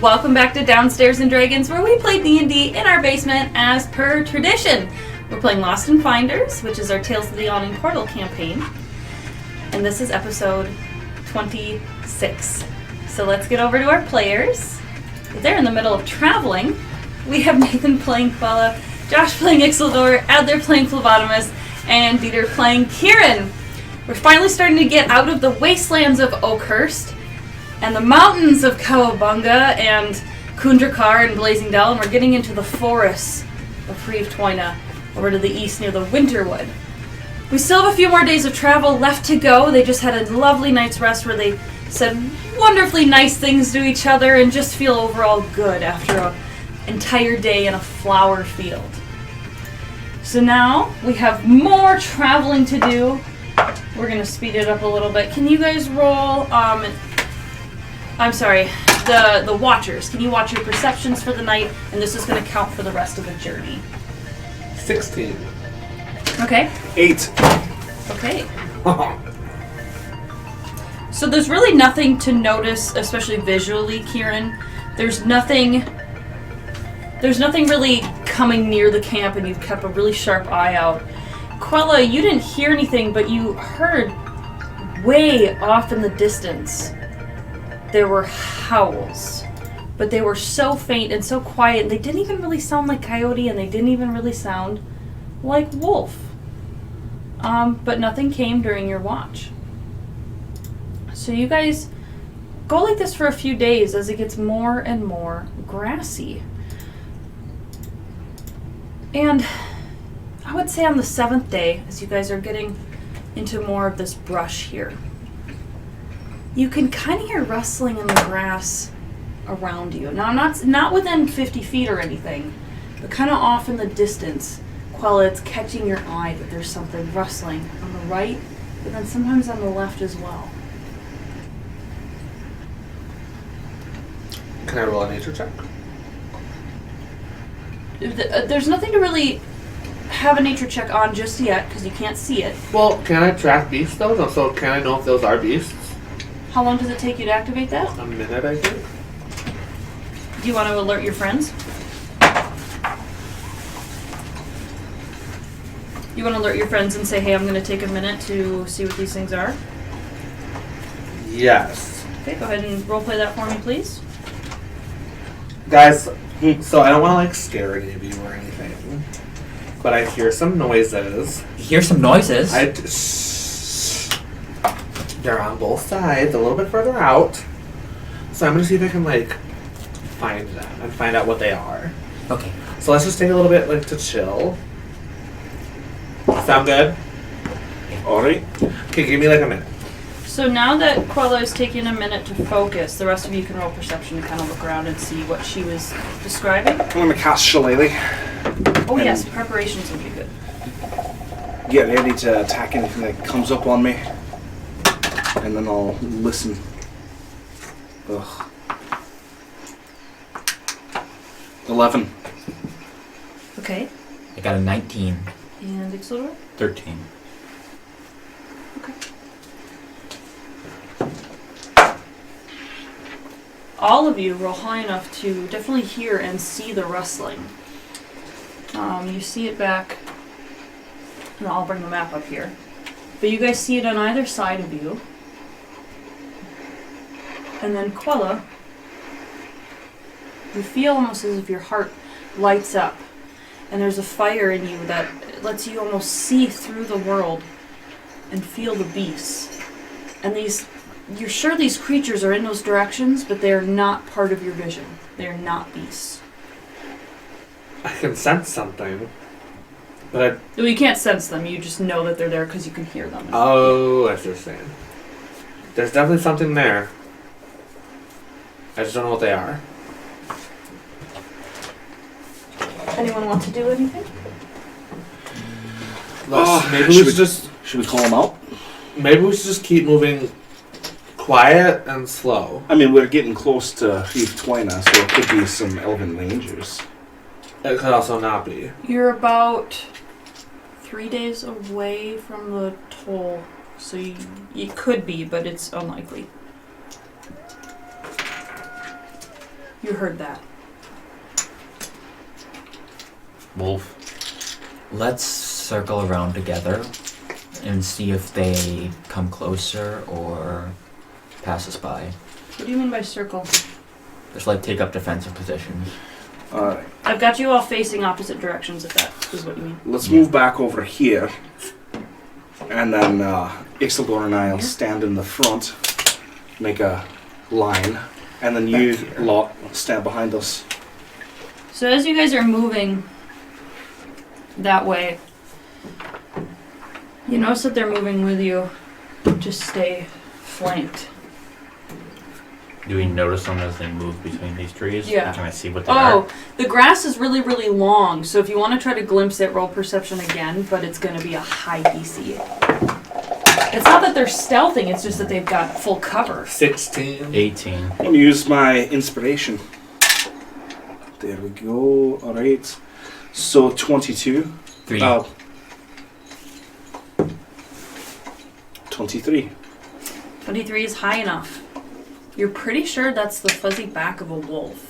Welcome back to Downstairs and Dragons, where we play D&D in our basement as per tradition. We're playing Lost and Finders, which is our Tales of the Yawning Portal campaign. And this is episode 26. So let's get over to our players. They're in the middle of traveling. We have Nathan playing Quella, Josh playing Ixildor, Adler playing Phlebotomus, and Dieter playing Kieran. We're finally starting to get out of the wastelands of Oakhurst and the mountains of Cowabunga and Kundrakar and Blazing Dell, and we're getting into the forests of Free of Toyna, over to the east near the Winterwood. We still have a few more days of travel left to go. They just had a lovely night's rest where they said wonderfully nice things to each other and just feel overall good after an entire day in a flower field. So now we have more traveling to do. We're going to speed it up a little bit. Can you guys roll, I'm sorry, the Watchers. Can you watch your perceptions for the night? And this is going to count for the rest of the journey. 16. Okay. 8. Okay. So there's really nothing to notice, especially visually, Kieran. There's nothing really coming near the camp, and you've kept a really sharp eye out. Quella, you didn't hear anything, but you heard way off in the distance there were howls. But they were so faint and so quiet, and they didn't even really sound like coyote, and they didn't even really sound like wolf. But nothing came during your watch. So you guys go like this for a few days as it gets more and more grassy. And I would say on the 7th day, as you guys are getting into more of this brush here, you can kind of hear rustling in the grass around you. Now, not within 50 feet or anything, but kind of off in the distance. Quella, it's catching your eye that there's something rustling on the right, but then sometimes on the left as well. Can I roll a nature check? There's nothing to really have a nature check on just yet, because you can't see it. Well, can I track beasts though? So can I know if those are beasts? How long does it take you to activate that? A minute, I think. Do you want to alert your friends? You want to alert your friends and say, hey, I'm going to take a minute to see what these things are? Yes. Okay, go ahead and roleplay that for me, please. Guys, so I don't want to like scare any of you or anything, but I hear some noises. You hear some noises? They're on both sides, a little bit further out. So I'm going to see if I can like find them and find out what they are. Okay. So let's just take a little bit like to chill. Sound good? Alright. Okay, give me like a minute. So now that Quella is taking a minute to focus, the rest of you can roll perception to kind of look around and see what she was describing. I'm going to cast Shillelagh. Oh yes, preparations would be good. Get ready to attack anything that comes up on me. And then I'll listen. Ugh. 11. Okay. I got a 19. And Ixildor? 13. Okay. All of you roll high enough to definitely hear and see the rustling. You see it back, and I'll bring the map up here. But you guys see it on either side of you. And then Quella, you feel almost as if your heart lights up. And there's a fire in you that lets you almost see through the world and feel the beasts. And you're sure these creatures are in those directions, but they're not part of your vision. They're not beasts. I can sense something, but Well, you can't sense them. You just know that they're there because you can hear them. oh, I see what you're saying. There's definitely something there. I just don't know what they are. Anyone want to do anything? Maybe we should Should we call them out? Maybe we should just keep moving quiet and slow. I mean, we're getting close to Free of Toyna, so it could be some elven rangers. It could also not be. You're about 3 days away from the toll, so it could be, but it's unlikely. You heard that. Wolf. Let's circle around together and see if they come closer or pass us by. What do you mean by circle? Just like take up defensive positions. Alright. I've got you all facing opposite directions, if that is what you mean. Let's move back over here. And then Ixeldor and I'll stand in the front, make a line, and then you lot stand behind us. So as you guys are moving that way, you notice that they're moving with you to stay flanked. Do we notice them as they move between these trees? Yeah. Can I see what they are? Oh, the grass is really, really long, so if you want to try to glimpse it, roll perception again, but it's going to be a high DC. It's not that they're stealthing, it's just that they've got full cover. 16. 18. I'm going to use my inspiration. There we go. Alright. So 22. 3. 23. 23 is high enough. You're pretty sure that's the fuzzy back of a wolf,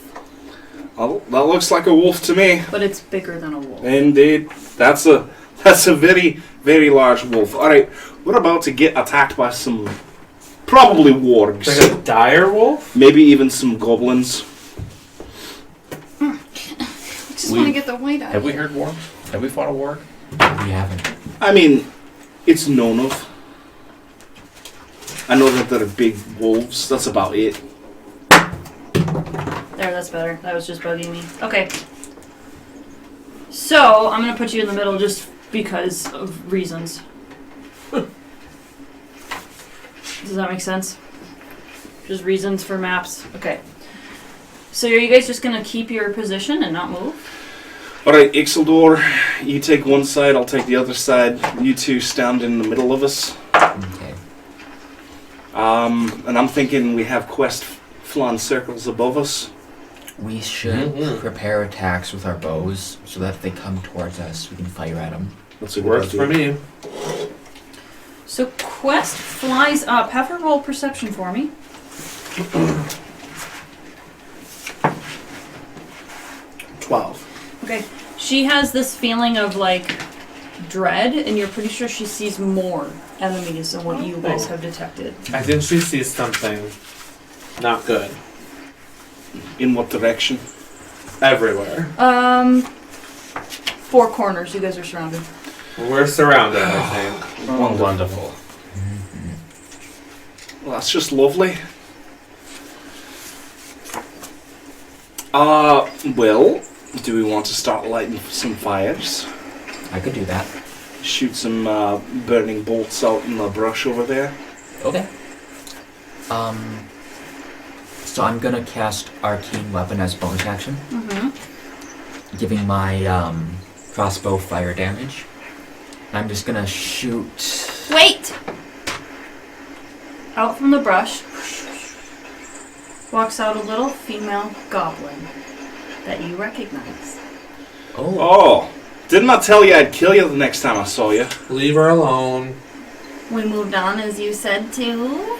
Oh, that looks like a wolf to me. but it's bigger than a wolf. Indeed. That's a very, very large wolf. Alright, we're about to get attacked by some probably wargs. Like a dire wolf? Maybe even some goblins. I just want to get the white eye. Have we heard wargs? Have we fought a warg? We haven't. I mean, it's known of. I know that they're big wolves. That's about it. There, that's better. That was just bugging me. Okay. So, I'm going to put you in the middle just because of reasons. Does that make sense? Just reasons for maps. Okay. So are you guys just going to keep your position and not move? Alright, Ixeldor, you take one side, I'll take the other side. You two stand in the middle of us. Okay. And I'm thinking we have quest flying circles above us. We should prepare attacks with our bows so that if they come towards us, we can fire at them. That's a good Works idea. for me. So Quest flies up. Have her roll perception for me. 12. Okay. She has this feeling of like dread, and you're pretty sure she sees more enemies than what you guys have detected. I think she sees something not good. In what direction? Everywhere. 4 corners. You guys are surrounded. We're surrounded, I think. Wonderful. Well, that's just lovely. Well, do we want to start lighting some fires? I could do that. Shoot some burning bolts out in the brush over there? Okay. So I'm gonna cast Arcane Weapon as bonus action, giving my crossbow fire damage. I'm just gonna shoot. Wait! Out from the brush walks out a little female goblin that you recognize. Oh, didn't I tell you I'd kill you the next time I saw you? Leave her alone. We moved on as you said to.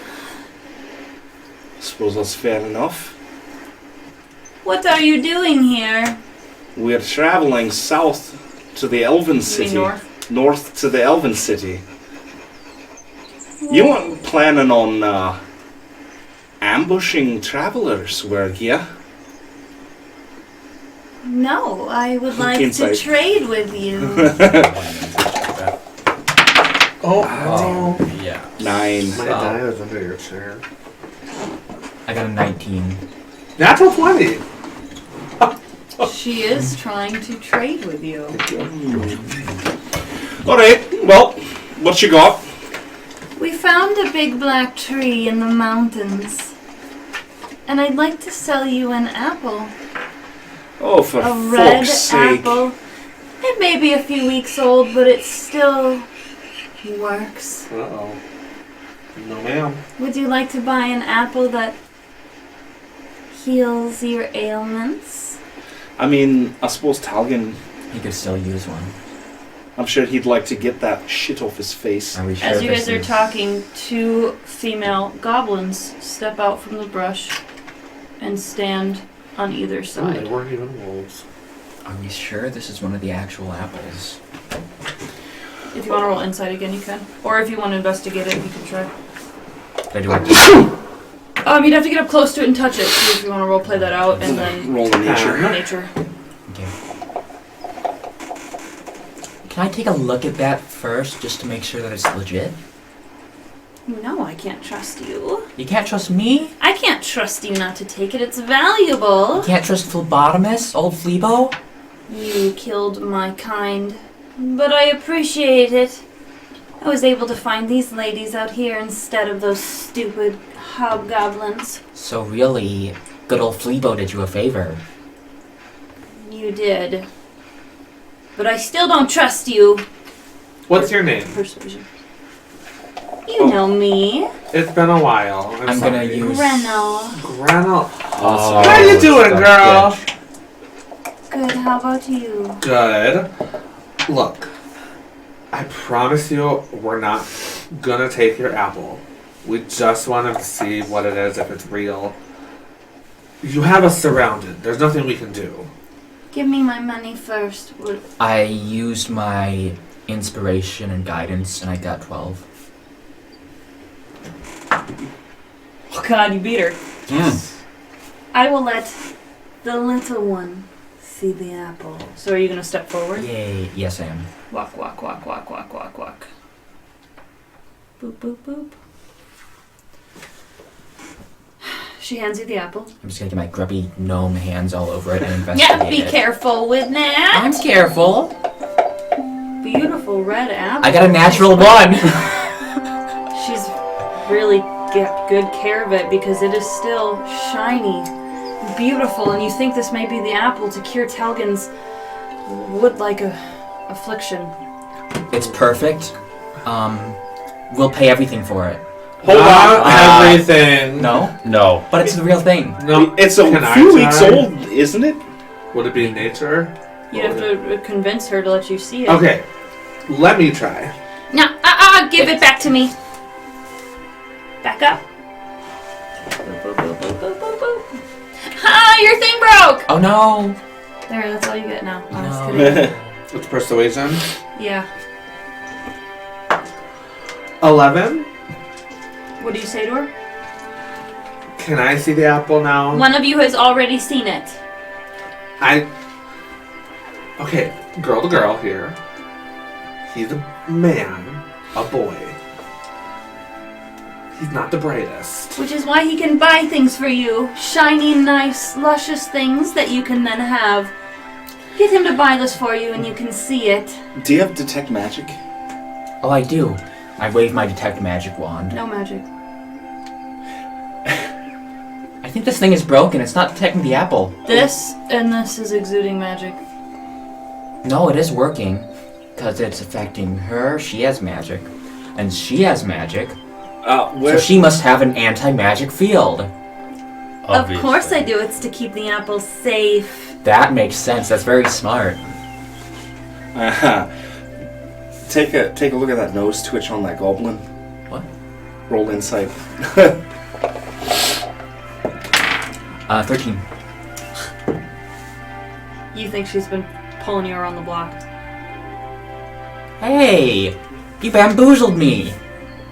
Suppose that's fair enough. What are you doing here? We're traveling south to the Elven You City. mean north? North to the Elven City. You weren't planning on ambushing travelers, were you? No, I would like Insight. to trade with you. Oh, Yeah. 9. my die was under your chair. I got a 19. Natural 20. She is trying to trade with you. Alright, well, what you got? We found a big black tree in the mountains, and I'd like to sell you an apple. Oh, for A red fuck's sake. apple. It may be a few weeks old, but it still works. Uh-oh. No, ma'am. Would you like to buy an apple that heals your ailments? I mean, I suppose Talgan, He could still use one. I'm sure he'd like to get that shit off his face. Are we sure As you this guys are is- talking, 2 female goblins step out from the brush and stand on either Oh, they side. weren't even wolves. Are we sure this is one of the actual apples? If you want to roll insight again, you can. Or if you want to investigate it, you can try. Did I do it? You'd have to get up close to it and touch it. See if you want to role play that out, and then Roll the nature. nature. Okay. Can I take a look at that first, just to make sure that it's legit? No, I can't trust you. You can't trust me? I can't trust you not to take it. It's valuable. You can't trust Phlebotomus, old Flebo? You killed my kind, but I appreciate it. I was able to find these ladies out here instead of those stupid hobgoblins. So really, good old Flebo did you a favor. You did. But I still don't trust you. What's your name? Persuasion. You know me. It's been a while. I'm sorry. gonna use... Grenl. Grenl. Oh, How you doing, girl? Good, how about you? Good. Look, I promise you, we're not gonna take your apple. We just want to see what it is, if it's real. You have us surrounded. There's nothing we can do. Give me my money first. I used my inspiration and guidance, and I got 12. Oh god, you beat her. Mm. I will let the little one see the apple. So are you gonna step forward? Yay, yes I am. Walk, walk, walk, walk, walk, walk, walk. Boop, boop, boop. She hands you the apple. I'm just gonna get my grubby gnome hands all over it and investigate Yeah, be it. careful with that. I'm careful. Beautiful red apple. I got a natural 1. She's really kept good care of it because it is still shiny, beautiful, and you think this may be the apple to cure Talgan's wood-like affliction. It's perfect. We'll pay everything for it. Hold Not on, everything. No? No. But it's the real thing. No. It's a Can I few weeks try? old, isn't it? Would it be nature? You'd have to convince her to let you see it. Okay, let me try. No, give it back to me. Back up. Boop, boop, boop, boop, boop, boop, boop. Ah, your thing broke! Oh no! There, that's all you get now. Oh, just No. kidding. It's persuasion. Yeah. 11. What do you say to her? Can I see the apple now? One of you has already seen it. Okay, girl to girl here. He's a man, a boy. He's not the brightest. Which is why he can buy things for you. Shiny, nice, luscious things that you can then have. Get him to buy this for you and you can see it. Do you have detect magic? Oh, I do. I wave my detect magic wand. No magic. I think this thing is broken. It's not detecting the apple. This and this is exuding magic. No, it is working. Because it's affecting her. She has magic. And she has magic. Where? So she must have an anti-magic field. Of course I do. It's to keep the apple safe. That makes sense. That's very smart. Take a look at that nose twitch on that goblin. What? Roll insight. 13. You think she's been pulling you around the block. Hey! You bamboozled me!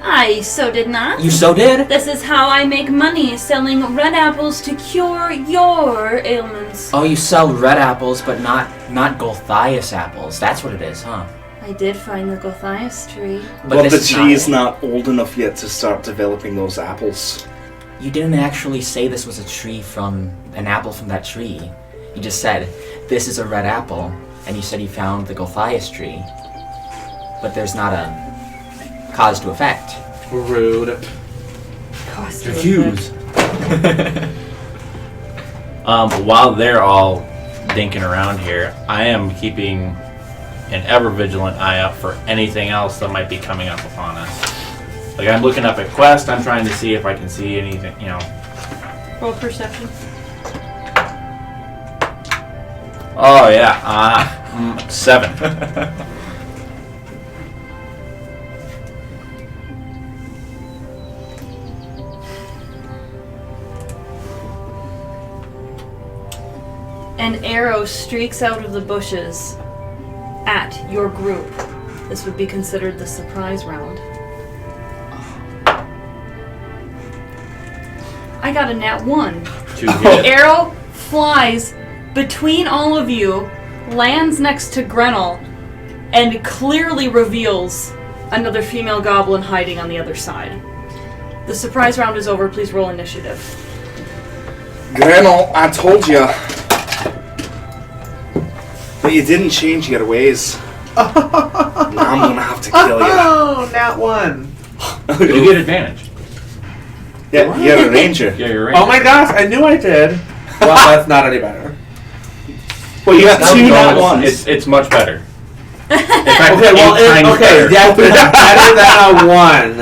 I so did not. You so did? This is how I make money, selling red apples to cure your ailments. Oh, you sell red apples, but not Golthias apples. That's what it is, huh? I did find the Gothias tree. But the this tree is it. not old enough yet to start developing those apples. You didn't actually say this was a tree from an apple from that tree. You just said, this is a red apple, and you said you found the Golthias tree. But there's not a cause to effect. Rude. Refuse. While they're all dinking around here, I am keeping an ever vigilant eye out for anything else that might be coming up upon us. Like, I'm looking up at Quest, I'm trying to see if I can see anything, you know. Roll perception. Oh, yeah. 7. an arrow streaks out of the bushes at your group. This would be considered the surprise round. I got a nat 1. The arrow flies between all of you, lands next to Grenl, and clearly reveals another female goblin hiding on the other side. The surprise round is over. Please roll initiative. Grenl, I told you. But you didn't change your ways. Now I'm gonna have to kill you. Oh, nat 1. You get advantage. Yeah, you're a ranger. Yeah, you're right. Oh my gosh, I knew I did. Well, that's not any better. Well, you got No, 2 no, nat it's- ones. It's much better. In fact, Okay, well, 8 times better. yeah, better than a 1.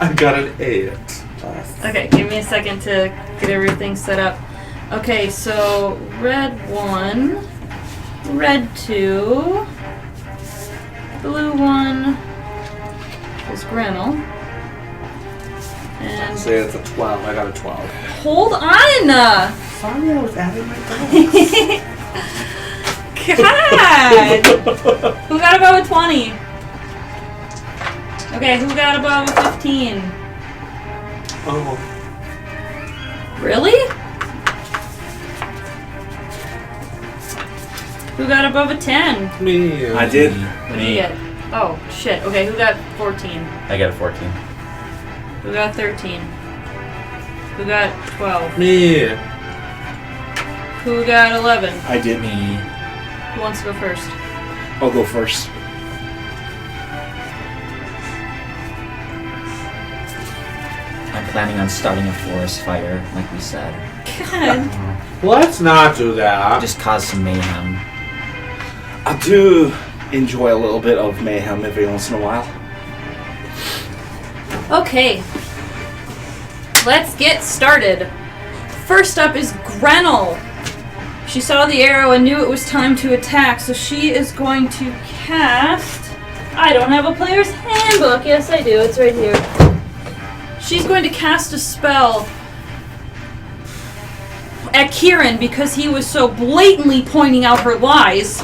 I got an 8. Okay, give me a second to get everything set up. Okay, so red 1, red 2, blue 1 is Grenl. And Say it's a 12. I got a 12. hold on! Sorry, I was adding my dice. God! Who got above a 20? Okay, who got above a 15? Oh. Really? Who got above a 10? Me. I did. What did you get? Oh, shit. Okay, who got 14? I got a 14. Who got 13? Who got 12? Me. Who got 11? I did. Me. Who wants to go first? I'll go first. I'm planning on starting a forest fire, like we said. God. Let's not do that. Just cause some mayhem. I do enjoy a little bit of mayhem every once in a while. Okay. Let's get started. First up is Grenl. She saw the arrow and knew it was time to attack, so she is going to cast... I don't have a player's handbook. Yes, I do. It's right here. She's going to cast a spell at Kieran because he was so blatantly pointing out her lies.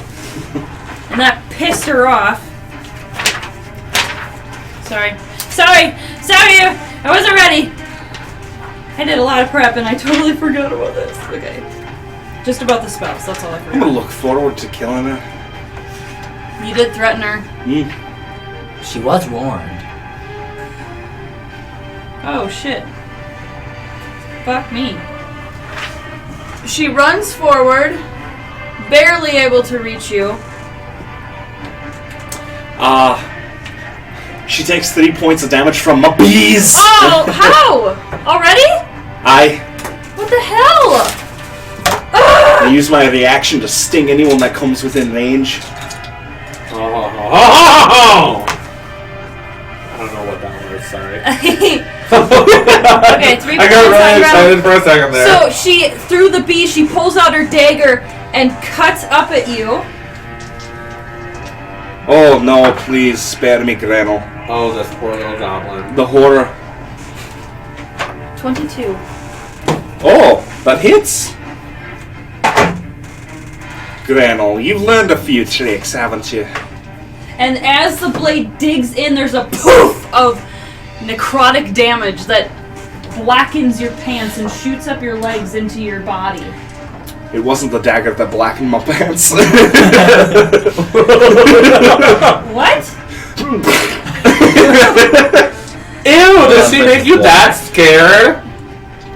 And that pissed her off. Sorry, I wasn't ready. I did a lot of prep and I totally forgot about this. Okay. Just about the spells, that's all I I'm forgot. gonna look forward to killing her. You did threaten her. She was warned. Oh shit. Fuck me. She runs forward, barely able to reach you. She takes 3 points of damage from my bees! Oh, how? Already? What the hell? I use my reaction to sting anyone that comes within range. Oh! I don't know what that was, sorry. Okay, 3 I got points really on excited for a second there. So she, through the bee, she pulls out her dagger and cuts up at you. Oh no, please spare me, Grenl. Oh, this poor little goblin. The horror. 22. Oh, that hits! Grenl, you've learned a few tricks, haven't you? And as the blade digs in, there's a poof of necrotic damage that blackens your pants and shoots up your legs into your body. It wasn't the dagger that blackened my pants. What? Ew, does she make you that scared?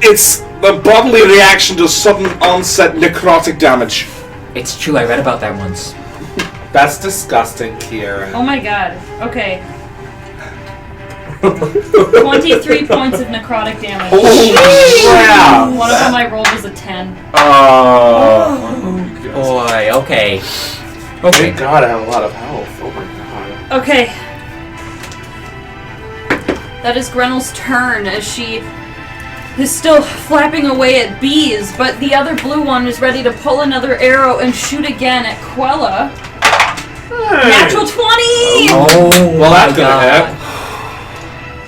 It's the bodily reaction to sudden onset necrotic damage. It's true, I read about that once. That's disgusting, Kieran. Oh my god. Okay. 23 points of necrotic damage. Holy crap! One of them I rolled was a 10. Oh. Boy, okay. Thank God I have a lot of health. Oh my God. Okay. That is Grenl's turn as she is still flapping away at bees, but the other blue one is ready to pull another arrow and shoot again at Quella. Natural 20! Oh, Well, that's my gonna God.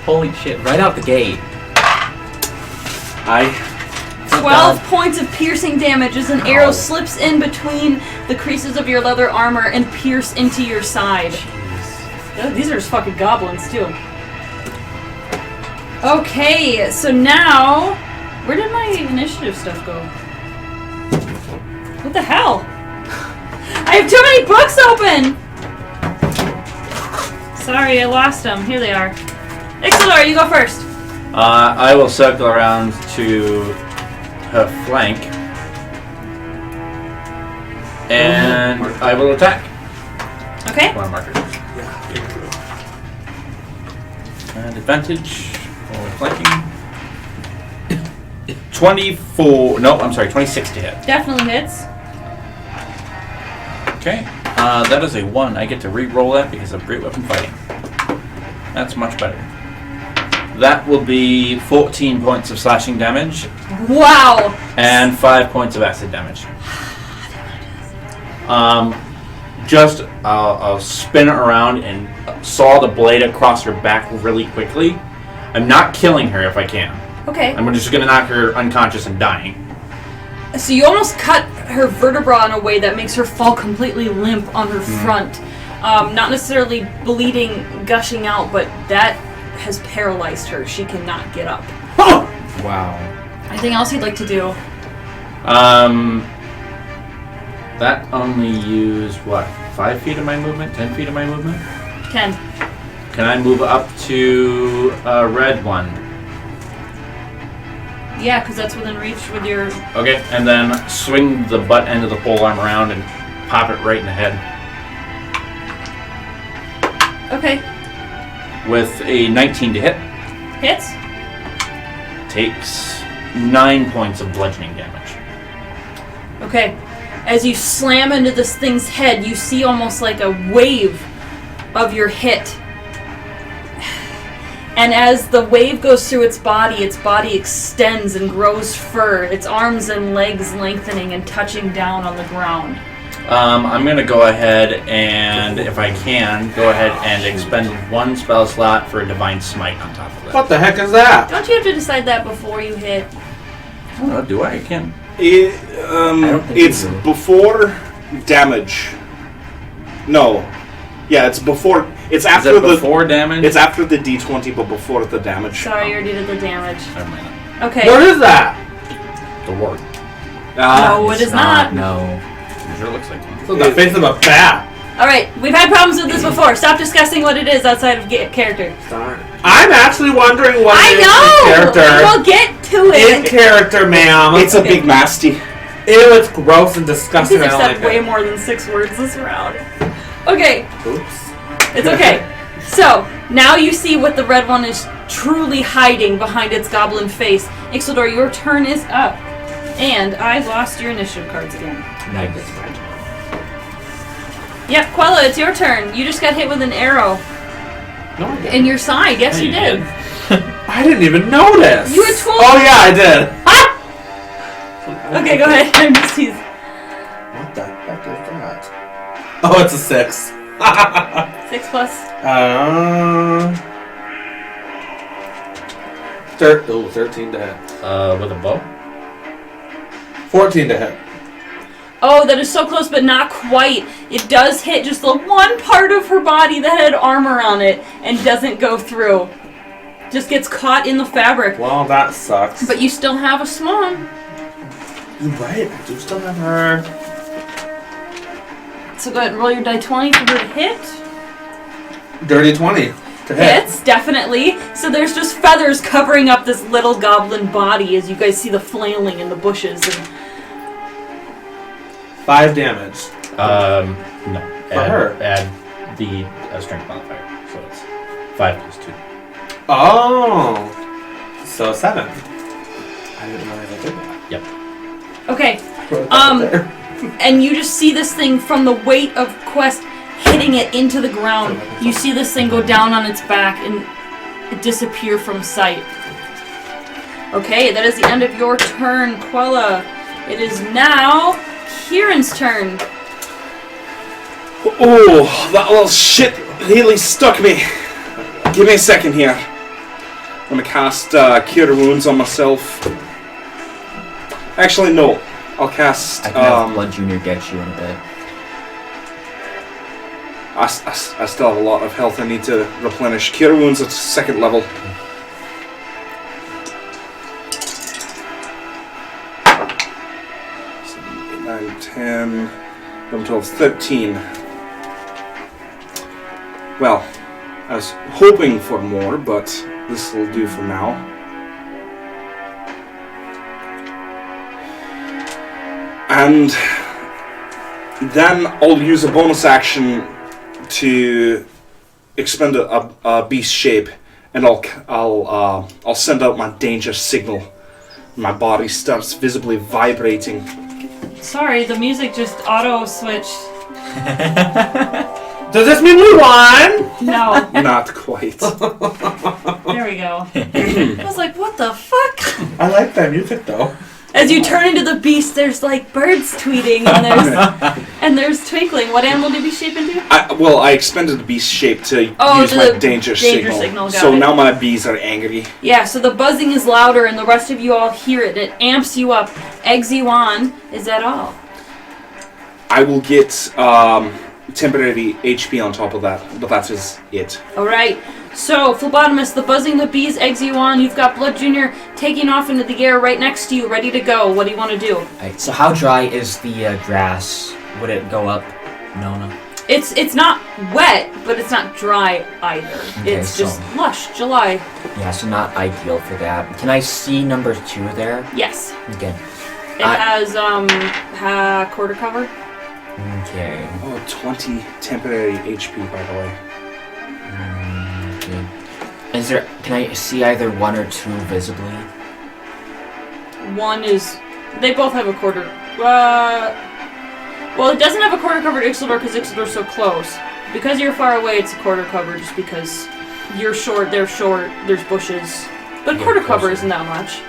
Holy shit, right out the gate. I It's not 12 points of piercing damage as an arrow slips in between the creases of your leather armor and pierce into your side. Oh, these are just fucking goblins, too. Okay, so now... Where did my initiative stuff go? What the hell? I have too many books open! Sorry, I lost them. Here they are. Ixalar, you go first. I will circle around to her flank. And I will attack. Okay. One marker. And advantage for flanking. 24. No, I'm sorry, 26 to hit. Definitely hits. Okay. That is a 1. I get to re-roll that because of great weapon fighting. That's much better. That will be 14 points of slashing damage. Wow! And 5 points of acid damage. I'll spin it around and saw the blade across her back really quickly. I'm not killing her if I can. Okay. I'm just going to knock her unconscious and dying. So you almost cut her vertebra in a way that makes her fall completely limp on her front. Not necessarily bleeding, gushing out, but that has paralyzed her. She cannot get up. Wow. Anything else you'd like to do? That only used, 5 feet of my movement? 10 feet of my movement? 10. Can I move up to a red one? Yeah, because that's within reach with your... Okay, and then swing the butt end of the polearm around and pop it right in the head. Okay. With a 19 to hit. Hits? Takes 9 points of bludgeoning damage. Okay. As you slam into this thing's head, you see almost like a wave of your hit. And as the wave goes through its body extends and grows fur, its arms and legs lengthening and touching down on the ground. I'm going to go ahead and, if I can, go ahead and expend 1 spell slot for a Divine Smite on top of that. What the heck is that? Don't you have to decide that before you hit? Oh, do I? I can. It's before damage. No. Yeah, it's before. It's after Is it before damage? It's after the D20, but before the damage. Sorry, you already did the damage. Never mind. Okay. What is that? The ward. No, it is not. No. It sure looks like one. It's the face of a bat. Alright, we've had problems with this before. Stop discussing what it is outside of character. Sorry. I'm actually wondering what I it is know! in character. We'll get to In it. character, ma'am. It's a big masty. Ew, it's gross and disgusting. Please I don't accept like way it. more than 6 words this round. Okay, Oops. it's okay. So, now you see what the red one is truly hiding behind its goblin face. Ixalar, your turn is up. And I lost your initiative cards again. Nice. Yep, Quella, it's your turn. You just got hit with an arrow No, I didn't. in your side. Yes, Yeah, you did. I didn't even notice. You had told Oh, me. yeah, I did. Okay, go ahead. I'm just teasing. What the heck is that? Oh, it's a 6. 6 plus. 13 to hit. With a bow? 14 to hit. Oh, that is so close, but not quite. It does hit just the one part of her body that had armor on it and doesn't go through. Just gets caught in the fabric. Well, that sucks. But you still have a swan. You're right, I do still have her. So go ahead and roll your die 20 for her to hit. Dirty 20 to hit. Hits, definitely. So there's just feathers covering up this little goblin body as you guys see the flailing in the bushes. And 5 damage. No. For her. Add the strength modifier. So it's 5 plus 2. Oh. So 7. I didn't realize I did that. Yep. okay, Wrote that there. and you just see this thing from the weight of Quest hitting it into the ground. You see this thing go down on its back and disappear from sight. Okay, that is the end of your turn, Quella. It is now Kieran's turn. Oh, that little shit really stuck me. Give me a second here. I'm gonna cast Cure Wounds on myself. Actually, no. I'll cast. I can have Blood Junior get you in a bit. I still have a lot of health I need to replenish. Cure Wounds at 2nd level. So 8, 9, 10, 11, 12, 13. Well, I was hoping for more, but this will do for now. And then I'll use a bonus action to expend a beast shape, and I'll send out my danger signal. My body starts visibly vibrating. Sorry, the music just auto switched. Does this mean we won? No. Not quite. There we go. I was like, what the fuck? I like that music though. As you turn into the beast, there's like birds tweeting and there's twinkling. What animal did you shape into? I expended the beast shape to use my danger signal. Got So it. now my bees are angry. Yeah, so the buzzing is louder and the rest of you all hear it. It amps you up, eggs you on. Is that all? I will get temporary HP on top of that, but that is it. Alright, so Phlebotomist, the buzzing the bees eggs you on. You've got Blood Junior taking off into the air right next to you, ready to go. What do you want to do? Alright, so how dry is the grass? Would it go up? No. It's not wet, but it's not dry either. Okay, It's just lush, July. Yeah, so not ideal for that. Can I see number 2 there? Yes. Okay. It has quarter cover. Okay. Oh, 20 temporary HP, by the way. Okay. Can I see either 1 or 2 visibly? One is... They both have a quarter... well, it doesn't have a quarter covered Ixildor because Ixildor's so close. Because you're far away, it's a quarter cover just because you're short, they're short, there's bushes. But Yeah, quarter cover closer. isn't that much.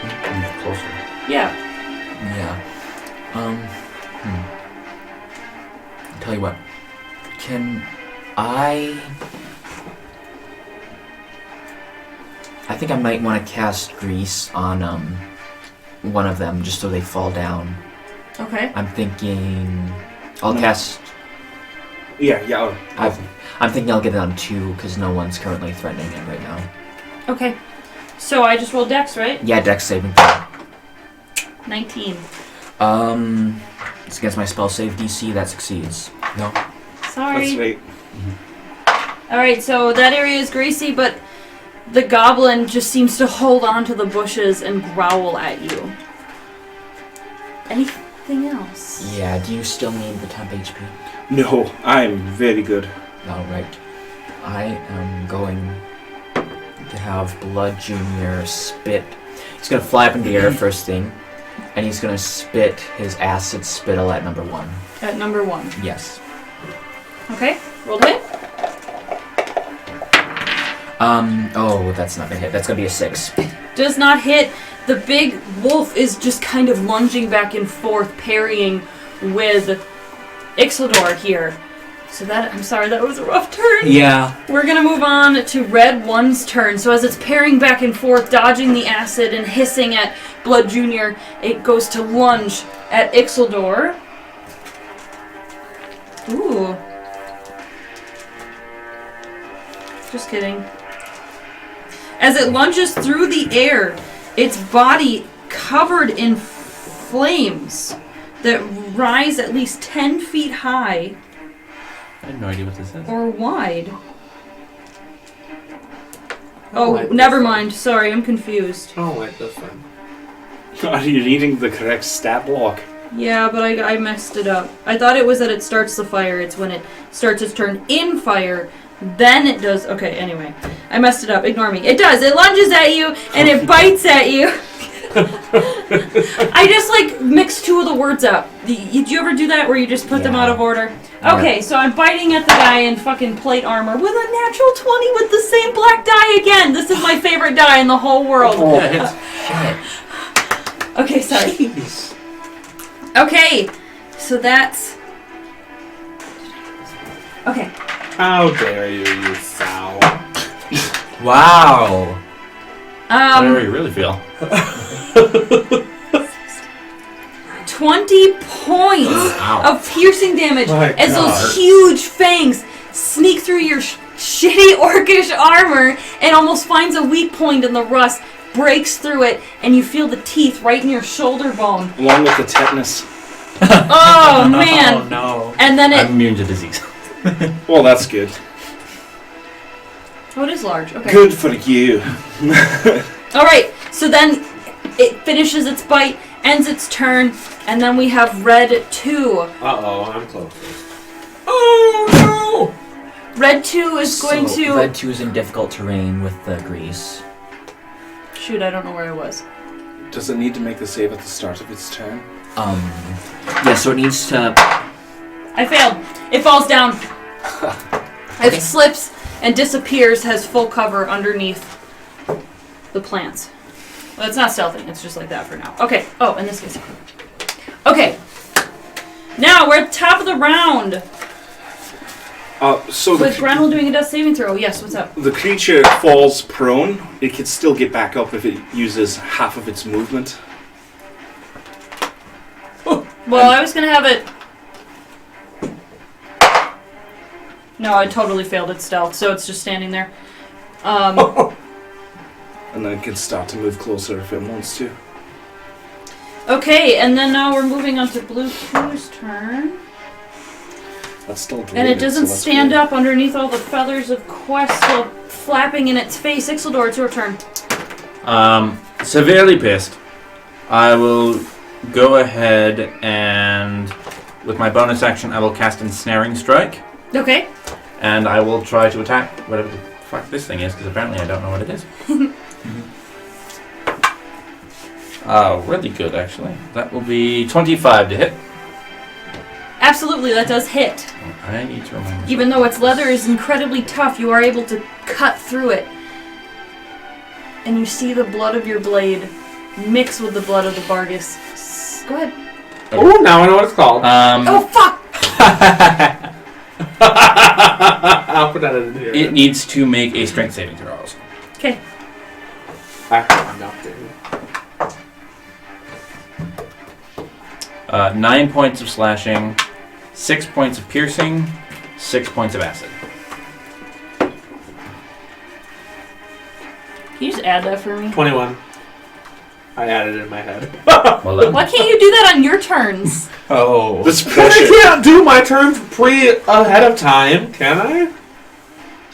Closer. Yeah. Yeah. Tell you what. Can I think I might want to cast Grease on one of them just so they fall down. Okay. I'm thinking I'll cast. Yeah. I'm thinking I'll get it on 2 because no one's currently threatening him right now. Okay. So I just rolled Dex, right? Yeah, Dex saving throw. 19. It's against my spell save DC. That succeeds. No. Sorry. That's right. Alright, so that area is greasy, but the goblin just seems to hold on to the bushes and growl at you. Anything else? Yeah. Do you still need the temp HP? No, I'm very good. Alright. I am going to have Blood Junior spit. He's going to fly up in the air first thing, and he's going to spit his acid spittle at number 1. At number 1. Yes. Okay, roll to hit. Oh, that's not going to hit. That's going to be a 6. Does not hit. The big wolf is just kind of lunging back and forth, parrying with Ixildor here. So I'm sorry, that was a rough turn. Yeah. We're gonna move on to Red 1's turn. So as it's parrying back and forth, dodging the acid and hissing at Blood Junior, it goes to lunge at Ixildor. Ooh. Just kidding. As it lunges through the air, its body covered in flames that rise at least 10 feet high I have no idea what this is. or wide. Oh, never mind. Sorry, I'm confused. I don't like this one. Are you reading the correct stat block? Yeah, but I messed it up. I thought it was that it starts the fire. It's when it starts its turn in fire. Then it does... Okay, anyway. I messed it up. Ignore me. It does. It lunges at you, and it bites at you. I just, like, mixed 2 of the words up. Did you ever do that where you just put them out of order? Okay, so I'm biting at the guy in fucking plate armor with a natural 20 with the same black die again. This is my favorite die in the whole world. Okay, sorry. Jeez. Okay, so that's... Okay. How dare you sow. Wow. How do you really feel? 20 points of piercing damage as those huge fangs sneak through your shitty orcish armor and almost finds a weak point in the rust, breaks through it, and you feel the teeth right in your shoulder bone. Along with the tetanus. Oh, man. Oh, no. And then I'm immune to disease. Well, that's good. Oh, it is large. Okay. Good for you. Alright, so then it finishes its bite, ends its turn, and then we have Red 2. Uh-oh, I'm close. Oh, no! Red 2 is going to... Red 2 is in difficult terrain with the grease. Shoot, I don't know where I was. Does it need to make the save at the start of its turn? Yeah, so it needs to... I failed. It falls down. It slips and disappears, has full cover underneath the plants. Well, it's not stealthing. It's just like that for now. Okay. Oh, in this case. Okay. Now we're at the top of the round. So with Grenl doing a death saving throw. Yes, what's up? The creature falls prone. It can still get back up if it uses half of its movement. Well, I was going to have it... No, I totally failed at stealth, so it's just standing there. And then it can start to move closer if it wants to. Okay, and then now we're moving on to Blue 2's turn. That's still And it deleted, doesn't so that's stand good. up underneath all the feathers of Quest still flapping in its face. Ixildor, it's your turn. Severely pissed. I will go ahead and, with my bonus action, I will cast Ensnaring Strike. Okay. And I will try to attack whatever the fuck this thing is, because apparently I don't know what it is. Really good, actually. That will be 25 to hit. Absolutely, that does hit. I need to remember. Even though its leather is incredibly tough, you are able to cut through it. And you see the blood of your blade mix with the blood of the Vargas. Go ahead. Oh, now I know what it's called. Oh, fuck! I'll put that in here. It needs to make a strength saving throw also. Okay. I'm not doing 9 points of slashing, 6 points of piercing, 6 points of acid. Can you just add that for me? 21. I added it in my head. Well done. Why can't you do that on your turns? Oh. This But I pressure. can't do my turns ahead of time, can I?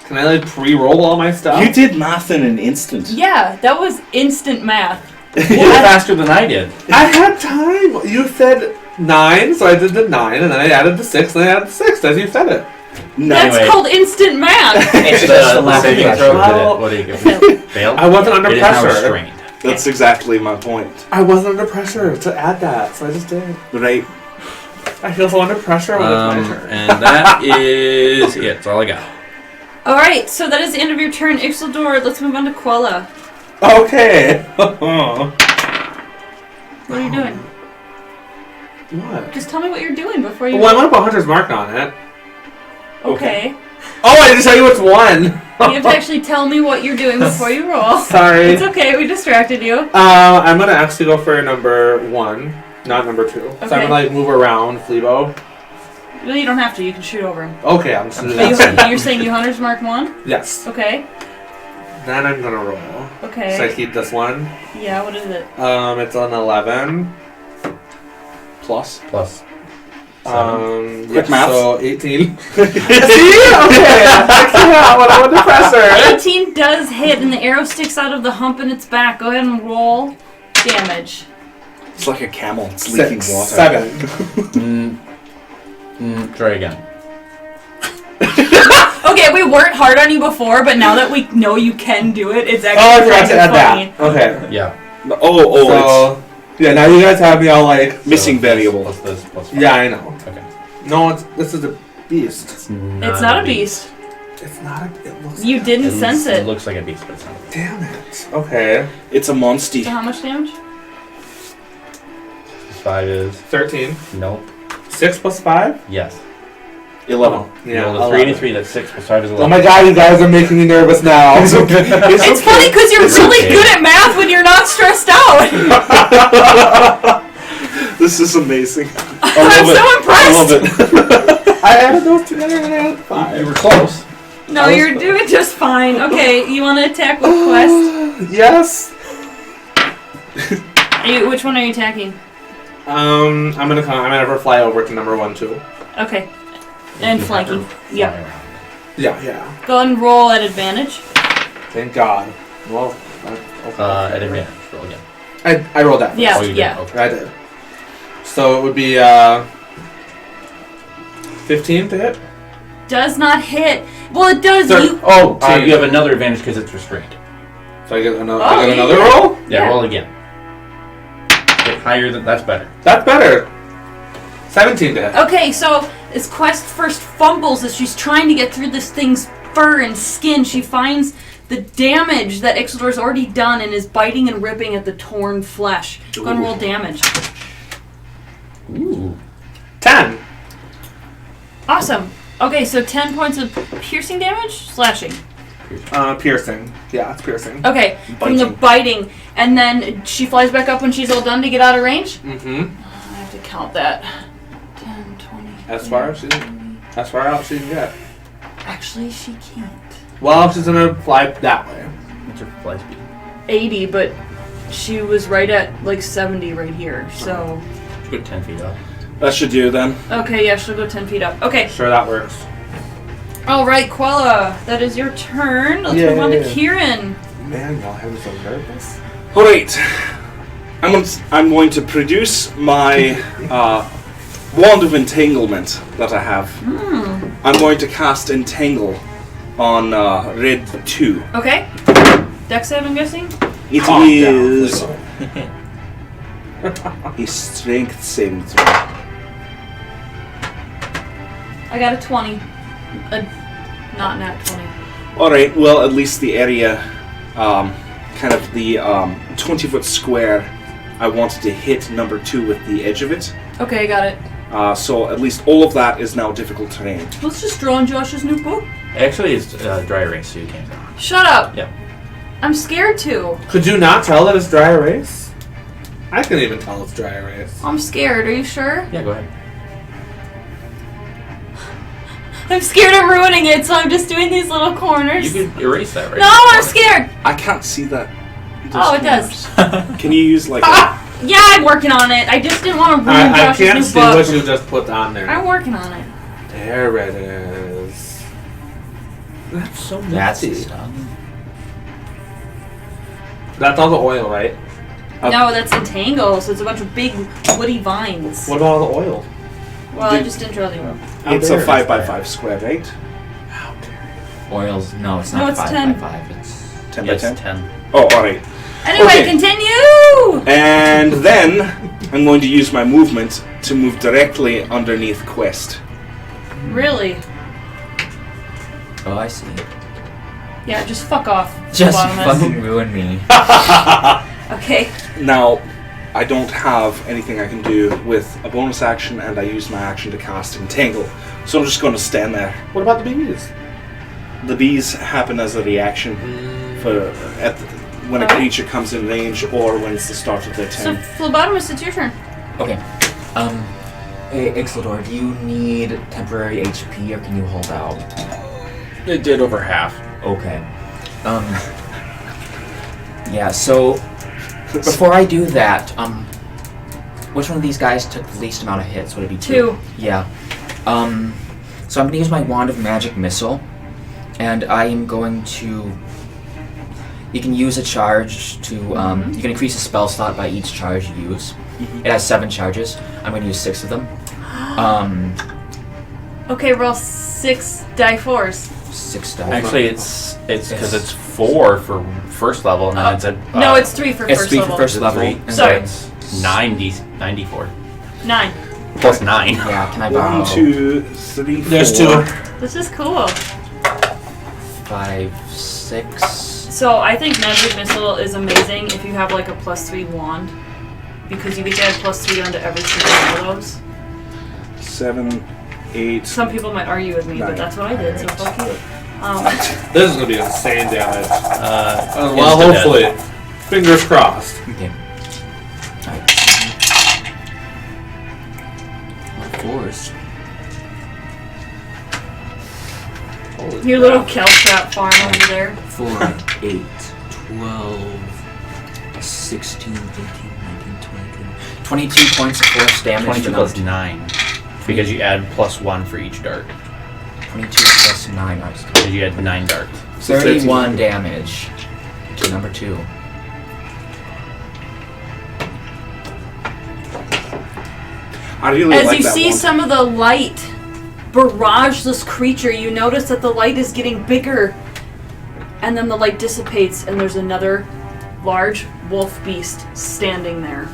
Can I like pre-roll all my stuff? You did math in an instant. Yeah, that was instant math. Well, faster than I did. I had time. You said 9, so I did the 9, and then I added the 6, and I added the 6 as you said it. No. That's Anyway. called instant math. It's The just the lack of saving pressure. throw did Well, it. What do you get? Failed? I wasn't under It is now pressure. restrained. That's exactly my point. I wasn't under pressure to add that, so I just did. Right? I feel so under pressure when it's my turn. And that is it. That's all I got. Alright, so that is the end of your turn. Ixildor, let's move on to Quella. Okay. What are you doing? What? Just tell me what you're doing before you... Well, I'm gonna put Hunter's Mark on it. Okay. Oh, I didn't tell you it's 1. You have to actually tell me what you're doing before you roll. Sorry. It's okay, we distracted you. I'm gonna actually go for number 1, not number 2. So I'm Okay. gonna like move around Fleabo. Well, you don't have to, you can shoot over him. Okay, I'm just But you're saying you Hunter's Mark 1? Yes. Okay. Then I'm gonna roll. Okay. So I keep this one. Yeah, what is it? It's an 11. Plus. Quick math. So 18. See? Okay. I can't when I'm under pressure. 18 does hit, and the arrow sticks out of the hump in its back. Go ahead and roll damage. It's like a camel. It's leaking 6, water. 7. Try again. Okay, we weren't hard on you before, but now that we know you can do it, it's actually Oh, I forgot kind to of add funny. that. Okay. Yeah. Oh, So, yeah, now you guys have me all like... it's missing variable. Plus this, plus 5. Yeah, I know. Okay. No, this is a beast. It's not a beast. It's not a... It looks... You didn't sense It it. looks like a beast, but it's not a beast. Damn it. Okay. It's a monster. So how much damage? 5 is... 13. Nope. 6 plus 5? Yes. 11. Yeah, Roll a 3 and 11. a 3, that's 6 plus 5 is 11. Oh my god, you guys are making me nervous now. It's funny because you're It's really okay. good at math when you're not stressed out. This is amazing. I'm so impressed. I love it. I added those together and I had 5. You were close. No, you're doing just fine. Okay, you want to attack with Quest? Yes. Which one are you attacking? I'm gonna fly over to number 1 too. Okay. And flanking. Yeah. Yeah. Go ahead and roll at advantage. Thank God. Well, At advantage. Roll again. I rolled that first. Yeah, Oh, you did? yeah. Okay. I did. So it would be 15 to hit. Does not hit. Well, it does. Sir. You. Oh, so you have another advantage because it's restrained. So I get another. Oh, I get yeah, another yeah. roll. Yeah, Yeah. roll again. Get higher than that's better. That's better. 17 to hit. Okay, so as Quest first fumbles as she's trying to get through this thing's fur and skin, she finds the damage that Ixodor's already done and is biting and ripping at the torn flesh. Go and roll damage. Ooh. 10. Awesome. Okay, so 10 points of piercing damage? Slashing. Piercing. Yeah, it's piercing. Okay, from the biting. And then she flies back up when she's all done to get out of range? Mm-hmm. I have to count that. 10, 20. As far out she can get. Actually, she can't. Well, she's gonna fly that way. What's your fly speed? 80, but she was right at like 70 right here, so... Go 10 feet up. That should do then. Okay, yeah, she'll go 10 feet up. Okay. Sure, that works. Alright, Quella, that is your turn. Let's move on to Kieran. Man, y'all have me so nervous. Alright. I'm going to produce my Wand of Entanglement that I have. I'm going to cast Entangle on red 2. Okay. Dex save, I'm guessing? It Calm is down, a strength saving throw. I got a 20. Not nat 20. Alright, well, at least the area, kind of the 20-foot square, I wanted to hit number 2 with the edge of it. Okay, I got it. So at least all of that is now difficult terrain. Let's just draw on Josh's new book. Actually, it's dry erase, so you can't go. Shut up. Yeah. I'm scared to. Could you not tell that it's dry erase? I can even tell it's dry erase. I'm scared. Are you sure? Yeah, go ahead. I'm scared of ruining it, so I'm just doing these little corners. You could erase that, right? No, I'm scared. I can't see that. Oh, it does. Can you use like a... Yeah, I'm working on it. I just didn't want to ruin I Josh's can't new see book. what you just put on there. I'm working on it. There it is. That's so That's messy. the stuff. That's all the oil, right? No, that's Entangle, so it's a bunch of big woody vines. What about all the oil? Well, I just didn't draw the oil. How It's dare a you? 5x5 square, right? How dare Oils, no, it's No, not it's 5 10. by 5. It's 10 Yes, by 10? 10. Oh, alright. Anyway, Okay. continue! And then I'm going to use my movement to move directly underneath Quest. Really? oh, I see. Yeah, just fuck off. Just Lobotomist. fucking ruin me. Okay. Now, I don't have anything I can do with a bonus action, and I use my action to cast Entangle. So I'm just going to stand there. What about the bees? The bees happen as a reaction for when a Oh. creature comes in range or when it's the start of their So, turn. Phlebotomist, it's your turn. Okay. Hey, Ixodor, do you need temporary HP or can you hold out? It did over half. Okay. Yeah, so before I do that, which one of these guys took the least amount of hits? Would it be 2? 2. Yeah. So I'm gonna use my Wand of Magic Missile, and I am going to. You can use a charge to. You can increase a spell slot by each charge you use. It has 7 charges. I'm going to use 6 of them. Okay, roll 6 die 4s. 6 die. Actually, it's because it's 4 for first level, and then it's a No, it's 3 for It's first 3 level. for first level. three. and Sorry. then- it's 94 9. plus 9. Yeah, can I borrow 1, 2, 3, 4. There's 2. This is cool. 5, 6. So I think Magic Missile is amazing if you have like a +3 wand. Because you get to add +3 onto every single one of those. 7, 8. Some people might argue with me, but 9. that's what I did, so fuck you. This is gonna be insane damage. Well, Insta-death. hopefully. Fingers crossed. Okay. Alright. 4s. Holy Your crap. little caltrap farm over there. 4, 8, 12, 16, 18, 19, 20, 22 points of force damage. 22 plus 9. Because you add +1 for each dart. 22 plus 9. Because you had 9 darts. 31 damage to number 2. I really As like you that see one. some of the light barrage this creature, you notice that the light is getting bigger. And then the light dissipates, and there's another large wolf beast standing there.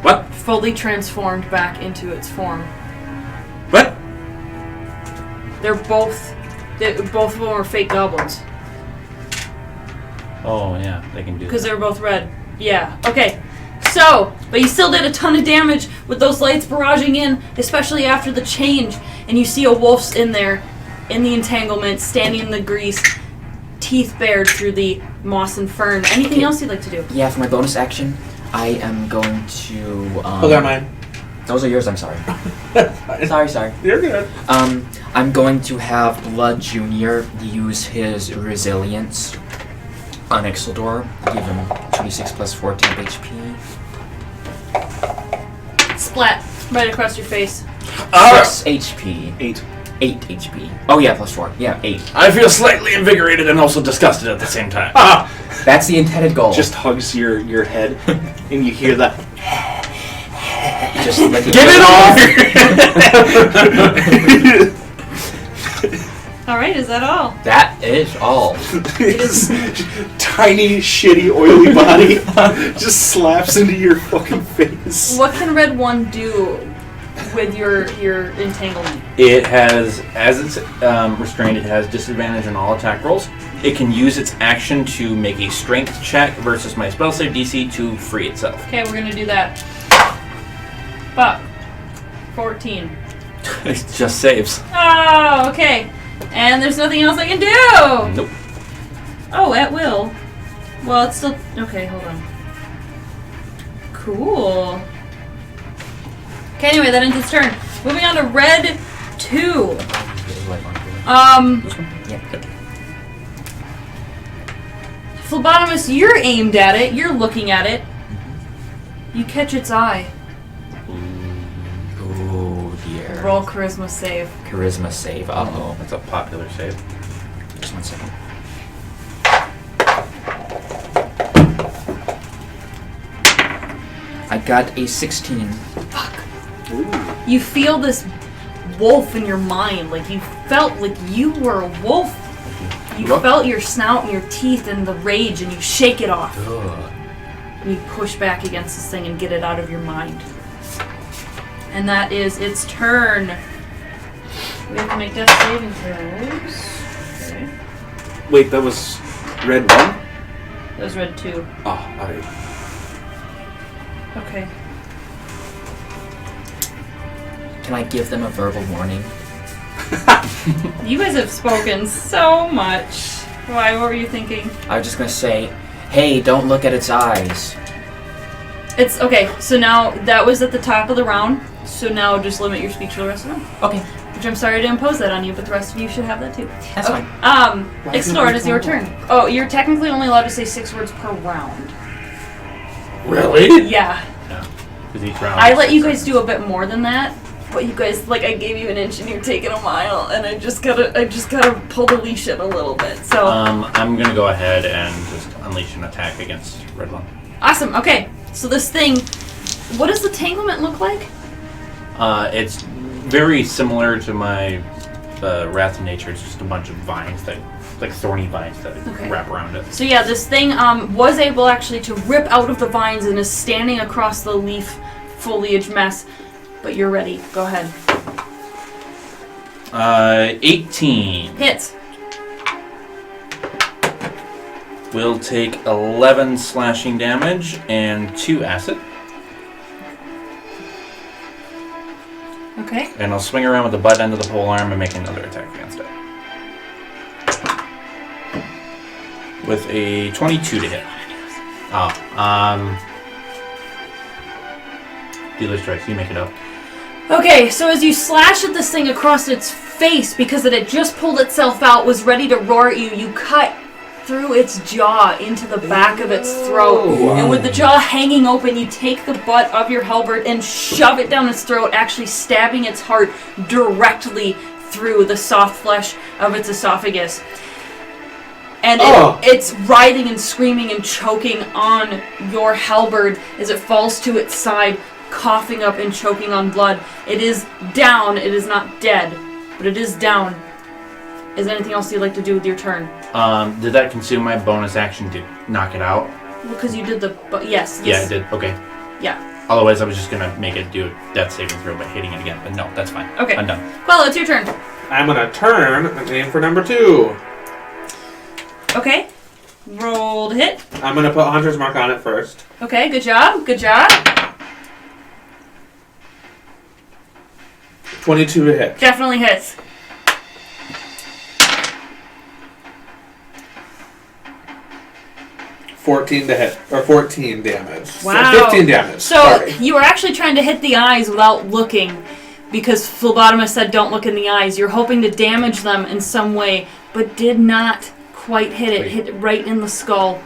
What? Fully transformed back into its form. What? Both of them are fake goblins. Oh, yeah, they can do Because that. they were both red. Yeah. Okay. So, but you still did a ton of damage with those lights barraging in, especially after the change. And you see a wolf's in there, in the entanglement, standing in the grease, teeth bared through the moss and fern. Anything else you'd like to do? Yeah, for my bonus action, I am going to. Hold on, mine. Those are yours. I'm sorry. sorry. You're good. I'm going to have Blood Junior use his resilience on Ixildor. Give him 26 plus 4 temp HP. Splat. Right across your face. Plus HP. 8. 8 HP. Oh yeah, plus 4. Yeah, 8. I feel slightly invigorated and also disgusted at the same time. That's the intended goal. Just hugs your head, and you hear that. Just let Get it off! Alright, is that all? That is all. His tiny, shitty, oily body just slaps into your fucking face. What can Red 1 do with your entanglement? It has, as it's restrained, it has disadvantage on all attack rolls. It can use its action to make a strength check versus my spell save DC to free itself. Okay, we're gonna do that. Fuck. 14. It just saves. Oh, okay. And there's nothing else I can do! Nope. Oh, at will. Well, it's still... Okay, hold on. Cool. Okay, anyway, that ends its turn. Moving on to Red 2. Yeah. Phlebotomist, you're aimed at it. You're looking at it. You catch its eye. Oh dear. Roll charisma save. Charisma save. Uh-oh. That's a popular save. Just 1 second. I got a 16. Fuck. You feel this wolf in your mind. Like you felt like you were a wolf. You felt your snout and your teeth and the rage, and you shake it off. Ugh. And you push back against this thing and get it out of your mind. And that is its turn. We have to make death saving throws. Okay. Wait, that was Red 1? That was Red 2. Oh, alright. Okay. Can I give them a verbal warning? You guys have spoken so much. Why? What were you thinking? I was just gonna say, hey, don't look at its eyes. It's okay. So now that was at the top of the round. So now just limit your speech for the rest of the round. Okay, Which I'm sorry to impose that on you, but the rest of you should have that too. that's Okay. fine. Explore, it is your turn. Oh, you're technically only allowed to say 6 words per round. Really? Yeah. Because each round. I is let you 6 guys do a bit more than that, but you guys, like, I gave you an inch and you're taking a mile, and I just gotta pull the leash in a little bit. So I'm gonna go ahead and just unleash an attack against Red One. awesome. Okay, so this thing, what does the tanglement look like? It's very similar to my Wrath of Nature. It's just a bunch of vines that, like thorny vines that Okay. wrap around it. So yeah, this thing was able actually to rip out of the vines and is standing across the leaf foliage mess. But you're ready. Go ahead. 18. Hits. Will take 11 slashing damage and 2 acid. Okay. And I'll swing around with the butt end of the polearm and make another attack against it. With a 22 to hit. Dealer strikes, you make it up. Okay, so as you slash at this thing across its face, because it had just pulled itself out, was ready to roar at you, you cut through its jaw into the back of its throat. And with the jaw hanging open, you take the butt of your halberd and shove it down its throat, actually stabbing its heart directly through the soft flesh of its esophagus. And it's writhing and screaming and choking on your halberd as it falls to its side, coughing up and choking on blood. It is down. It is not dead, but it is down. Is there anything else you'd like to do with your turn? Did that consume my bonus action to knock it out? Well, because you did the... yes. Yeah, I did. Okay. Yeah. Otherwise, I was just going to make it do a death saving throw by hitting it again. But no, that's fine. Okay. I'm done. Well, it's your turn. I'm going to turn and aim for number 2. Okay. Roll to hit. I'm going to put Hunter's Mark on it first. Okay, good job. Good job. 22 to hit. Definitely hits. $14 to hit, or 14 damage. Wow. So 15 damage. So Sorry. you were actually trying to hit the eyes without looking, because Phlebotomist said don't look in the eyes. You're hoping to damage them in some way, but did not quite hit it. Hit it right in the skull.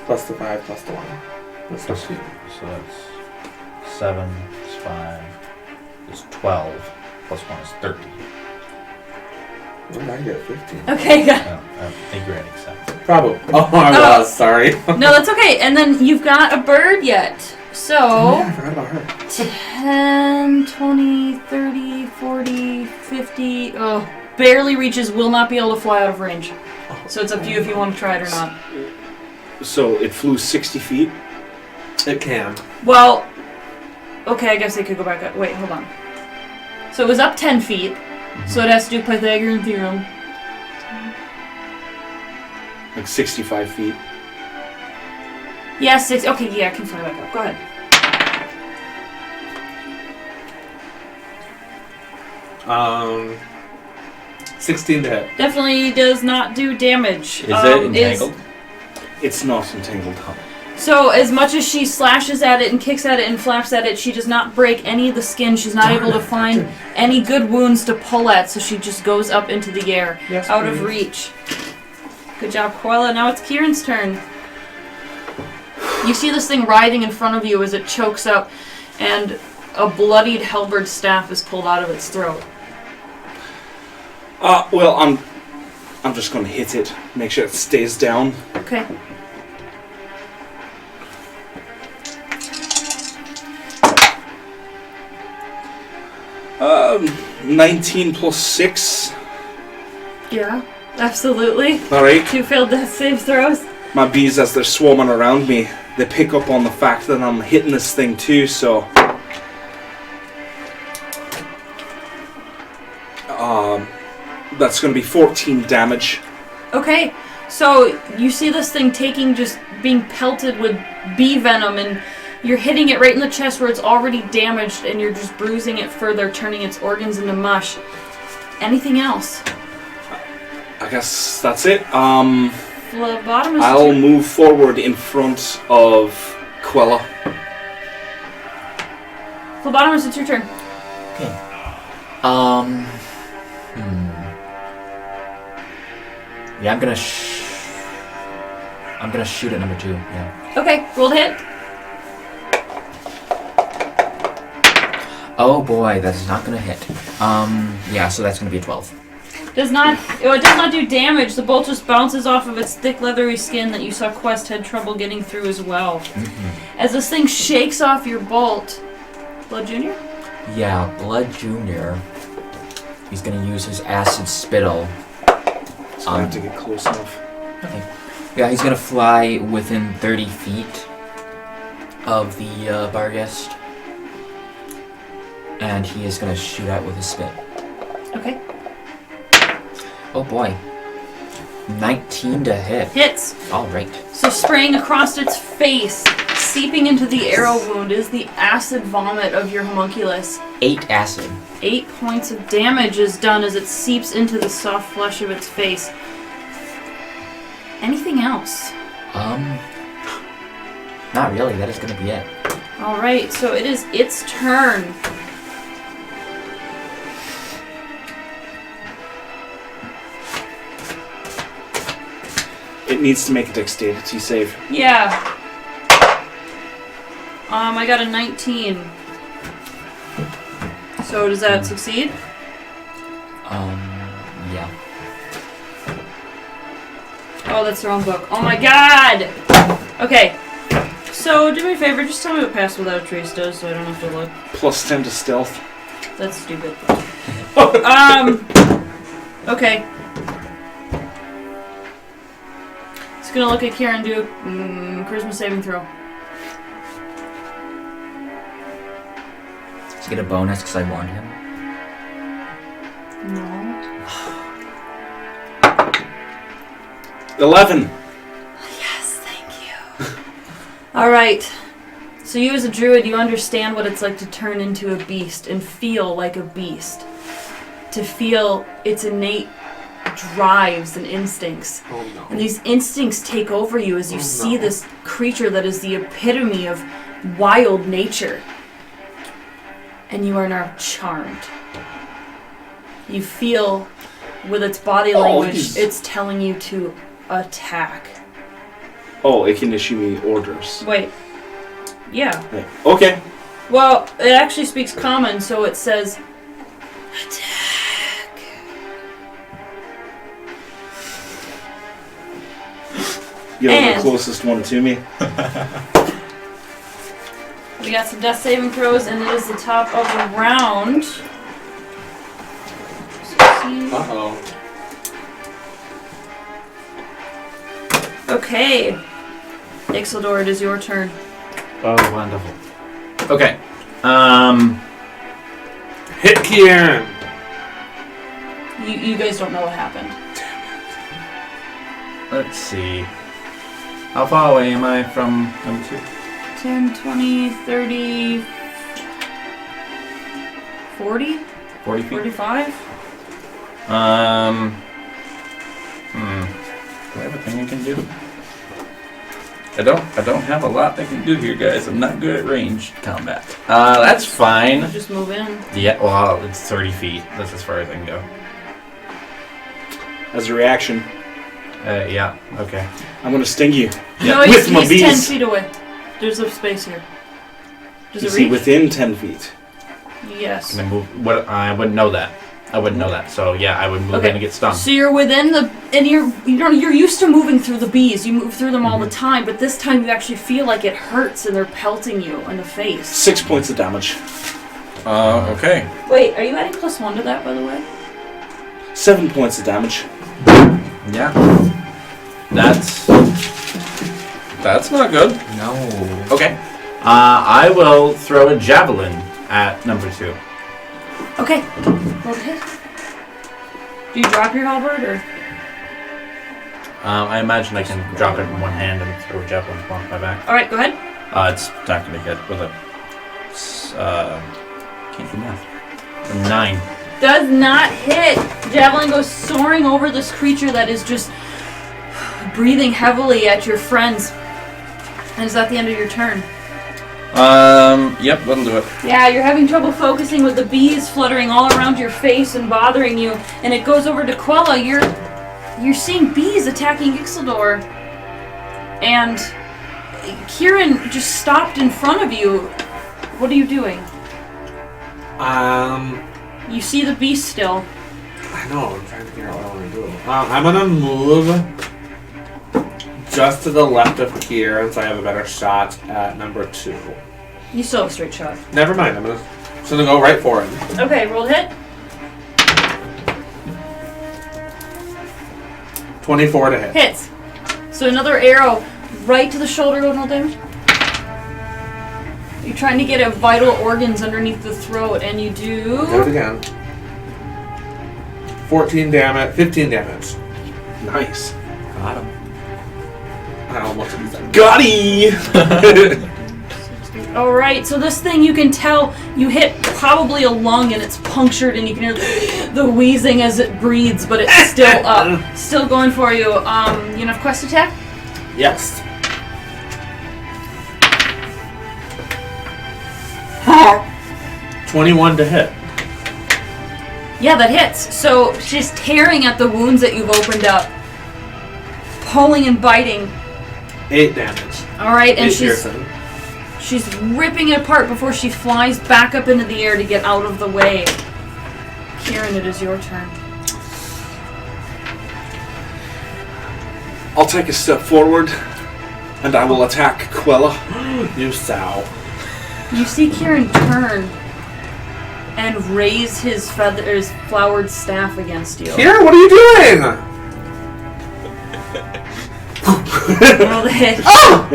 Plus the 5, plus the 1. That's 15. So that's 7 is 5 is 12 plus 1 is 13. Where did I get 15? Okay, good. I think you're adding 7. Probably. Oh, I was. Sorry. No, that's okay. And then you've got a bird yet. So, Oh, yeah, I forgot about her. 10, 20, 30, 40, 50. Oh, barely reaches, will not be able to fly out of range. So it's up to you if you want to try it or not. So it flew 60 feet. It can. Well, okay, I guess they could go back up. Wait, hold on. So it was up 10 feet. So it has to do Pythagorean theorem. Like 65 feet. Yeah, 6. Okay, yeah, I can fly back up. Go ahead. 16 to hit. Definitely does not do damage. Is it entangled? It's not entangled, huh? So as much as she slashes at it and kicks at it and flaps at it, she does not break any of the skin. She's not able to find any good wounds to pull at, so she just goes up into the air, out of reach. Good job, Koala. Now it's Kieran's turn. You see this thing writhing in front of you as it chokes up, and a bloodied halberd staff is pulled out of its throat. Well, I'm just gonna hit it. Make sure it stays down. Okay. Um, 19 plus 6. Yeah, absolutely. Alright. 2 failed death save throws. My bees, as they're swarming around me, they pick up on the fact that I'm hitting this thing too, so... That's going to be 14 damage. Okay, so you see this thing being pelted with bee venom, and you're hitting it right in the chest where it's already damaged, and you're just bruising it further, turning its organs into mush. Anything else? I guess that's it. Phlebotomist. I'll move forward in front of Quella. Phlebotomist, it's your turn. Okay. Yeah, I'm gonna shoot at number 2. Yeah. Okay, roll to hit. Oh boy, that is not gonna hit. Yeah, so that's gonna be a 12. It does not do damage. The bolt just bounces off of its thick, leathery skin that you saw Quest had trouble getting through as well. Mm-hmm. As this thing shakes off your bolt, Blood Junior? Yeah, Blood Junior. He's gonna use his acid spittle. So I have to get close enough. Okay. Yeah, he's gonna fly within 30 feet of the Barghest. And he is gonna shoot out with his spit. Okay. Oh boy. 19 to hit. Hits. Alright. So spraying across its face, seeping into the arrow wound, is the acid vomit of your homunculus. 8 acid. 8 points of damage is done as it seeps into the soft flesh of its face. Anything else? Not really. That is gonna be it. Alright, so it is its turn. It needs to make a dexterity save. Yeah. I got a 19. So does that succeed? Yeah. Oh, that's the wrong book. Oh my god! Okay. So, do me a favor, just tell me what Pass Without a Trace does so I don't have to look. Plus 10 to stealth. That's stupid. Okay. Just gonna look at Kieran, do a charisma saving throw. Does he get a bonus because I warned him? No. 11. Yes, thank you. Alright. So you as a druid, you understand what it's like to turn into a beast and feel like a beast. To feel its innate drives and instincts. Oh no. And these instincts take over you as you see this creature that is the epitome of wild nature. And you are now charmed. You feel with its body language, it's telling you to attack. Oh, it can issue me orders. Wait. Yeah. Hey. Okay. Well, it actually speaks common, so it says, attack. You're And- the closest one to me. We got some death saving throws, and it is the top of the round. Uh-oh. Okay. Ixildor, it is your turn. Oh, wonderful. Okay. Hit Kieran! You guys don't know what happened. Let's see. How far away am I from number 2? 10, 20, 30, 40, 40 feet? 45? Do I have a thing I can do? I don't have a lot I can do here, guys. I'm not good at ranged combat. That's fine. Just move in. Yeah, well, it's 30 feet. That's as far as I can go. As a reaction, Yeah, okay. I'm gonna sting you. No, With he's my 10 bees. feet away. There's a space here. Does You it see, reach? within 10 feet. Yes. Can I move? What? I wouldn't know that. I wouldn't know that. So yeah, I would move in and get stung. So you're within the, and you're used to moving through the bees. You move through them all the time, but this time you actually feel like it hurts and they're pelting you in the face. 6 points of damage. Okay. Wait, are you adding +1 to that, by the way? 7 points of damage. Yeah. That's not good. No. Okay. I will throw a javelin at number 2. Okay. Roll to hit. Do you drop your halberd or? I imagine I can drop it in one hand and throw a javelin off my back. All right, go ahead. It's not going to hit with a. Can't do math. A 9. Does not hit. Javelin goes soaring over this creature that is just breathing heavily at your friends. And is that the end of your turn? Yep, that'll do it. Yeah, you're having trouble focusing with the bees fluttering all around your face and bothering you. And it goes over to Quella. You're seeing bees attacking Ixildor. And Kieran just stopped in front of you. What are you doing? You see the beast still. I know, I'm trying to figure out what I want to do. I'm gonna move just to the left of Kieran so I have a better shot at number 2. You still have a straight shot. Never mind, I'm just gonna go right for it. Okay, roll to hit. 24 to hit. Hits. So another arrow right to the shoulder, no damage. You're trying to get at vital organs underneath the throat, and you do. Do it again. 15 damage. Nice. Got him. I almost did that. Gotti! Alright, so this thing you can tell you hit probably a lung and it's punctured, and you can hear the wheezing as it breathes, but it's still up. Still going for you. You have quest attack? Yes. 21 to hit. Yeah, that hits. So she's tearing at the wounds that you've opened up, pulling and biting. 8 damage. All right, and 8 she's piercing. ripping it apart before she flies back up into the air to get out of the way. Kieran, it is your turn. I'll take a step forward, and I will attack Quella. You sow. You see Kieran turn and raise his flowered staff against you. Kieran, what are you doing? Roll the hit. Oh!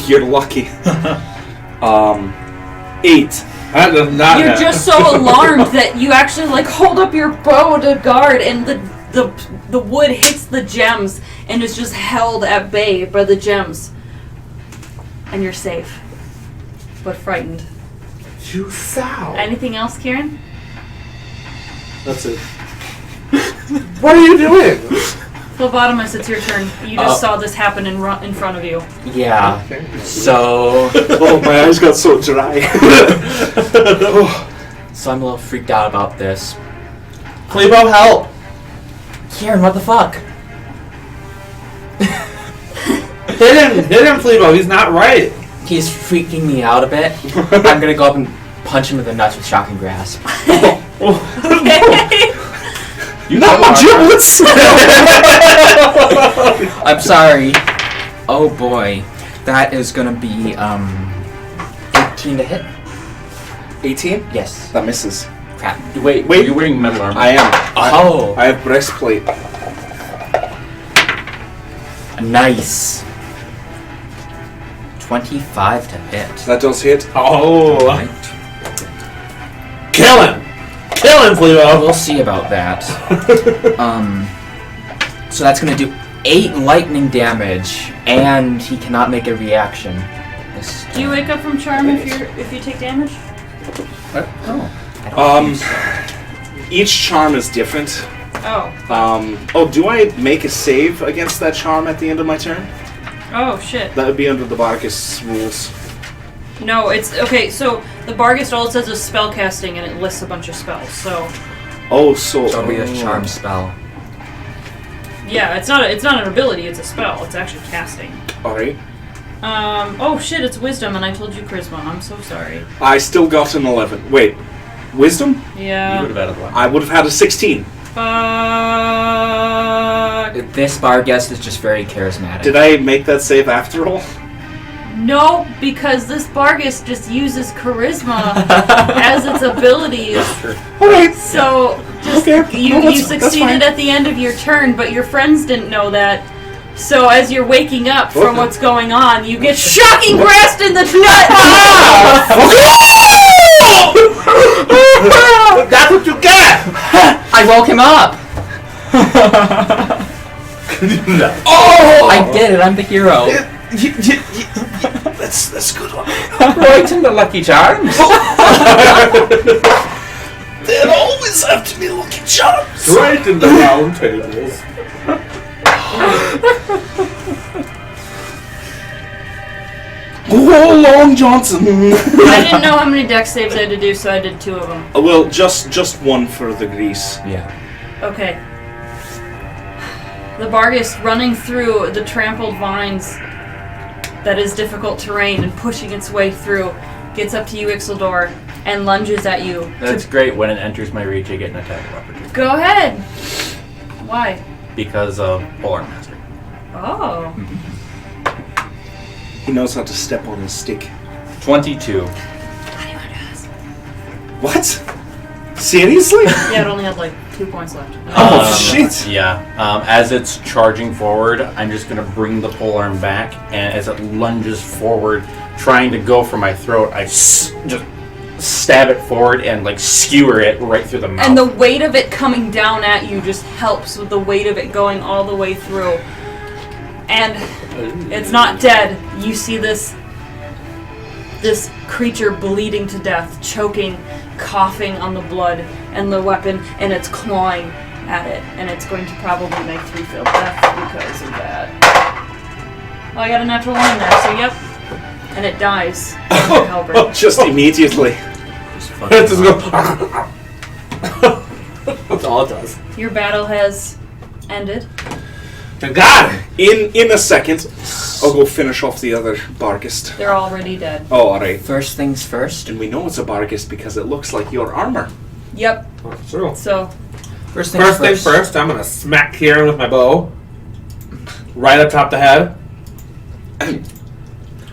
You're lucky. 8. That does not You're hit. just so alarmed that you actually like hold up your bow to guard, and the wood hits the gems and is just held at bay by the gems. And you're safe, but frightened. You sow. Anything else, Kieran? That's it. What are you doing? Phlebotomist, it's your turn. You just saw this happen in front of you. Yeah. Okay. So, Oh, my eyes got so dry. so I'm a little freaked out about this. Clebo, help! Kieran, what the fuck? Hit him, Clebo. He's not right. He's freaking me out a bit. I'm gonna go up and punch him in the nuts with shocking grasp. You Not my giblets! I'm sorry. Oh boy. That is gonna be 18 to hit. 18? Yes. That misses. Crap. Wait, you're wearing metal armor. I am. Oh. I have breastplate. Nice. 25 to hit. That does hit. Oh. Right. Kill him! Kill him, Clebo! We'll see about that. So that's gonna do 8 lightning damage, and he cannot make a reaction. Do you wake up from charm if you take damage? Oh. I don't think so. Each charm is different. Oh. Do I make a save against that charm at the end of my turn? Oh shit. That would be under the Barkus rules. No, it's okay. So the Bargist all it says is spell casting, and it lists a bunch of spells. So Oh, so So it'll be a charm spell. yeah, it's not an ability. It's a spell. It's actually casting. All right. Oh shit! It's wisdom, and I told you charisma. I'm so sorry. I still got an 11. Wait, wisdom? You Yeah. would have had a black. I would have had a 16. Fuck. This Barghest is just very charismatic. Did I make that save after all? No, because this Bargist just uses charisma as its ability. Alright. So just Okay. you No, that's succeeded fine. at the end of your turn, but your friends didn't know that. So as you're waking up from Okay. what's going on, you get shocking grasped in the nuts. That's what you get! I woke him up! Oh! I did it, I'm the hero. That's a good one. Right in the Lucky Charms. There always have to be lucky charms. Right in the round tables. Oh, Long Johnson. I didn't know how many dex saves I had to do, so I did 2 of them. Well, just one for the grease. Yeah. Okay. The Bargist running through the trampled vines that is difficult terrain and pushing its way through gets up to you, Ixildor, and lunges at you. That's great. When it enters my reach, I get an attack of opportunity. Go ahead. Why? Because of Polar Master. Oh. He knows how to step on his stick. 22. What? Seriously? Yeah, it only had like 2 points left. Oh, shit. Yeah. As it's charging forward, I'm just going to bring the polearm back, and as it lunges forward, trying to go for my throat, I just stab it forward and like skewer it right through the mouth. And the weight of it coming down at you just helps with the weight of it going all the way through. And it's not dead. You see this creature bleeding to death, choking, coughing on the blood and the weapon, and it's clawing at it. And it's going to probably make 3 failed deaths because of that. Well, I got a natural 1 there, so yep. And it dies. Halberd. Just immediately. It just goes. That's all it does. Your battle has ended. Thank God! In a second, I'll go finish off the other Barghest. They're already dead. Oh, alright. First things first. And we know it's a Barghest because it looks like your armor. Yep. That's true. So, First things First thing first, I'm gonna smack Kieran with my bow. Right up top the head.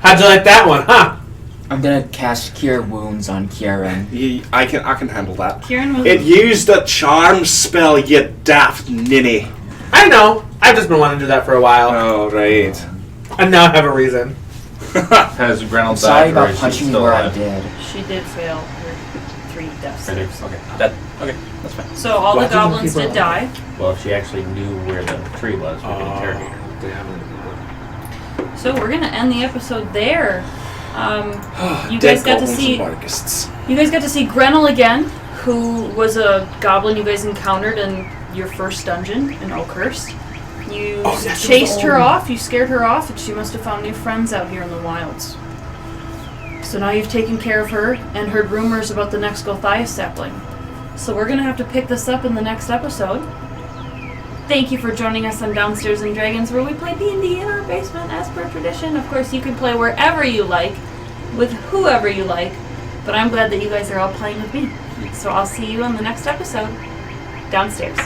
How'd you like that one, huh? I'm gonna cast Cure Wounds on Kieran. I can handle that. Kieran was... It used a charm spell, you daft ninny. I know. I've just been wanting to do that for a while. Oh, right. And now I have a reason. Has Grenl died? Sorry or about is she punching you still where I alive? did. She did fail her 3 deaths. Okay. Okay, that's fine. So all Why the didn't goblins people did die. Well, if she actually knew where the tree was, we could interrogate her. Damn it. So we're gonna end the episode there. You Dead guys got to goblins see. and Barghests. You guys got to see Grenl again, who was a goblin you guys encountered in your first dungeon in Oakhurst. You chased her off, you scared her off, and she must have found new friends out here in the wilds. So now you've taken care of her and heard rumors about the next Gothias sapling. So we're going to have to pick this up in the next episode. Thank you for joining us on Downstairs in Dragons, where we play D&D in our basement as per tradition. Of course, you can play wherever you like, with whoever you like, but I'm glad that you guys are all playing with me. So I'll see you on the next episode, Downstairs.